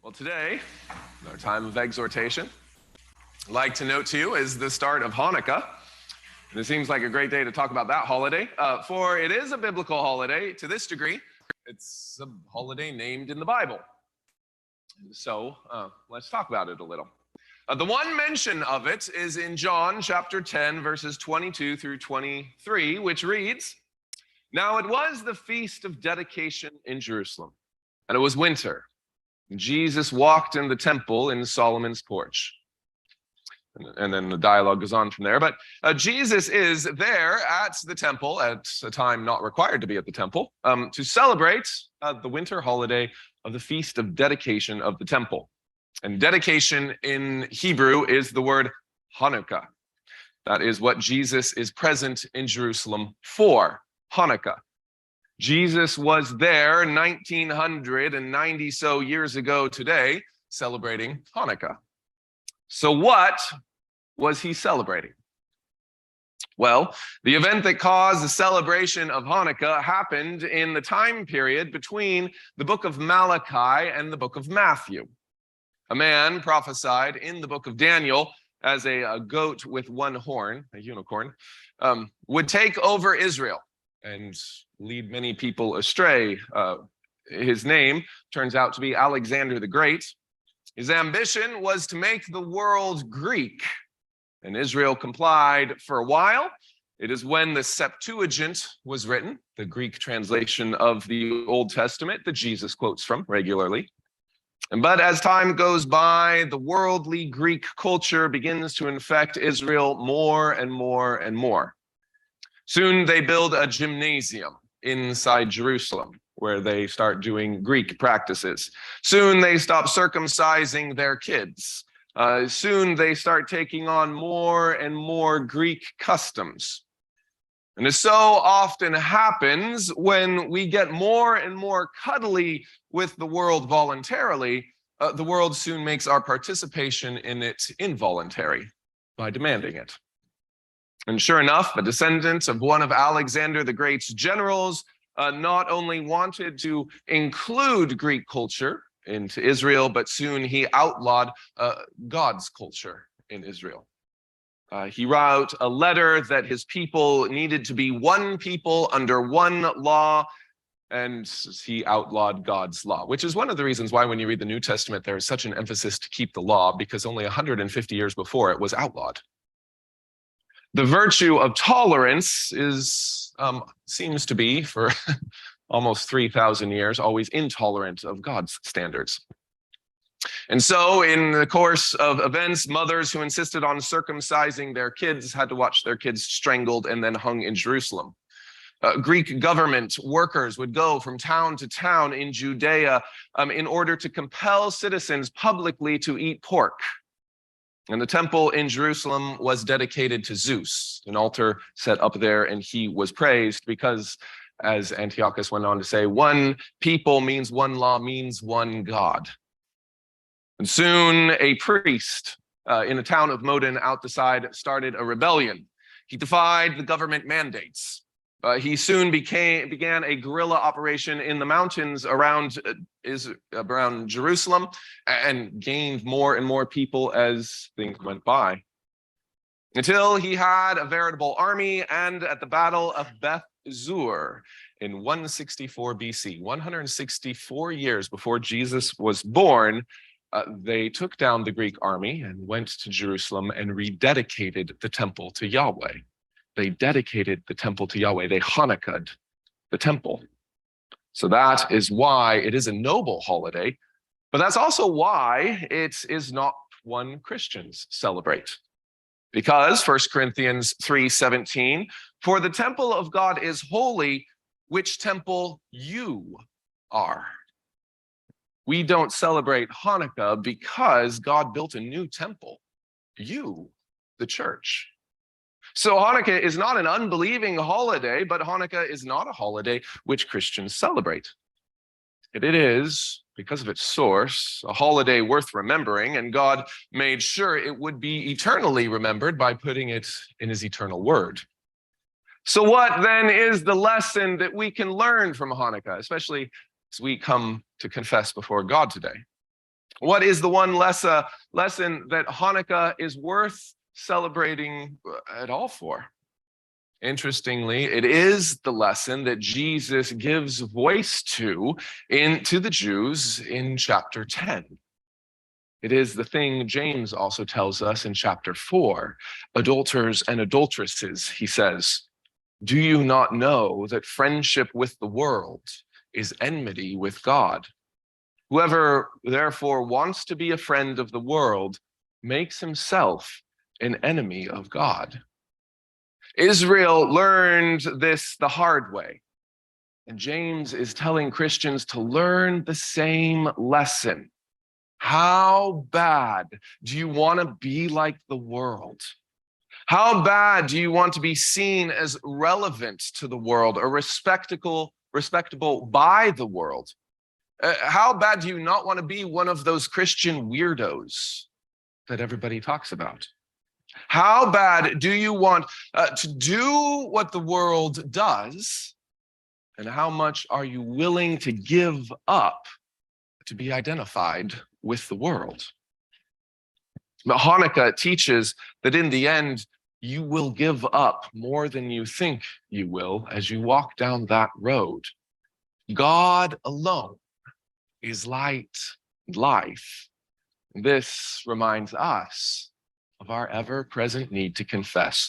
Well, today, our time of exhortation, I'd like to note to you is the start of Hanukkah. And it seems like a great day to talk about that holiday, for it is a biblical holiday to this degree. It's a holiday named in the Bible. So let's talk about it a little. The one mention of it is in John chapter 10, verses 22 through 23, which reads, "Now it was the feast of dedication in Jerusalem, and it was winter. Jesus walked in the temple in Solomon's porch." And then the dialogue goes on from there. But Jesus is there at the temple at a time not required to be at the temple to celebrate the winter holiday of the Feast of Dedication of the Temple. And dedication in Hebrew is the word Hanukkah. That is what Jesus is present in Jerusalem for, Hanukkah. Jesus was there 1990 so years ago today, celebrating Hanukkah. So what was he celebrating? Well, the event that caused the celebration of Hanukkah happened in the time period between the book of Malachi and the book of Matthew. A man prophesied in the book of Daniel as a goat with one horn, a unicorn, would take over Israel and lead many people astray. His name turns out to be Alexander the Great. His ambition was to make the world Greek, and Israel complied for a while. It is when the Septuagint was written, the Greek translation of the Old Testament that Jesus quotes from regularly. But as time goes by, the worldly Greek culture begins to infect Israel more and more and more. Soon they build a gymnasium inside Jerusalem where they start doing Greek practices. Soon they stop circumcising their kids. Soon they start taking on more and more Greek customs. And as so often happens, when we get more and more cuddly with the world voluntarily, the world soon makes our participation in it involuntary by demanding it. And sure enough, a descendant of one of Alexander the Great's generals not only wanted to include Greek culture into Israel, but soon he outlawed God's culture in Israel. He wrote a letter that his people needed to be one people under one law, and he outlawed God's law, which is one of the reasons why when you read the New Testament, there is such an emphasis to keep the law, because only 150 years before it was outlawed. The virtue of tolerance seems to be, for almost 3,000 years, always intolerant of God's standards. And so in the course of events, mothers who insisted on circumcising their kids had to watch their kids strangled and then hung in Jerusalem. Greek government workers would go from town to town in Judea in order to compel citizens publicly to eat pork. And the temple in Jerusalem was dedicated to Zeus, an altar set up there, and he was praised because, as Antiochus went on to say, one people means one law means one God. And soon a priest in the town of Modin out the side started a rebellion. He defied the government mandates. He soon began a guerrilla operation in the mountains around Jerusalem and gained more and more people as things went by, until he had a veritable army. And at the Battle of Beth Zur in 164 BC, 164 years before Jesus was born, they took down the Greek army and went to Jerusalem and rededicated the temple to Yahweh. They dedicated the temple to Yahweh. They Hanukkah'd the temple. So that is why it is a noble holiday, but that's also why it is not one Christians celebrate. Because 1 Corinthians 3:17, "For the temple of God is holy, which temple you are." We don't celebrate Hanukkah because God built a new temple, you, the church. So Hanukkah is not an unbelieving holiday, but Hanukkah is not a holiday which Christians celebrate. It is, because of its source, a holiday worth remembering, and God made sure it would be eternally remembered by putting it in his eternal word. So what then is the lesson that we can learn from Hanukkah, especially as we come to confess before God today? What is the one lesson that Hanukkah is worth celebrating at all for? Interestingly, it is the lesson that Jesus gives voice to the Jews in chapter 10. It is the thing James also tells us in chapter 4. Adulterers and adulteresses, he says, do you not know that friendship with the world is enmity with God? Whoever therefore wants to be a friend of the world makes himself an enemy of God. Israel learned this the hard way, and James is telling Christians to learn the same lesson. How bad do you want to be like the world? How bad do you want to be seen as relevant to the world or respectable by the world? How bad do you not want to be one of those Christian weirdos that everybody talks about? How bad do you want to do what the world does? And how much are you willing to give up to be identified with the world? But Hanukkah teaches that in the end, you will give up more than you think you will as you walk down that road. God alone is light and life. This reminds us of our ever-present need to confess